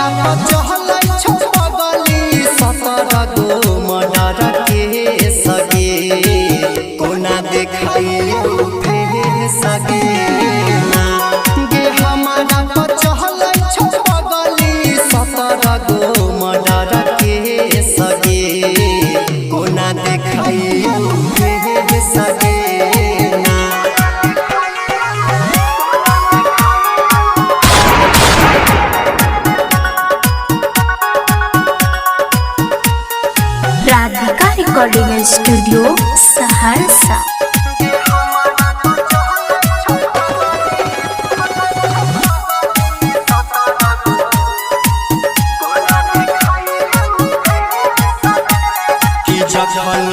चहलै छौ बगली 17 गो मर्डर के सगे कोना देखाइयो फेस सगे ना गे हमारा चहलै छौ बगली 17 गो मर्डर के सगे कोना देखाइयो फेस सगे राधिका रिकॉर्डिंग स्टूडियो सहरसा। जखन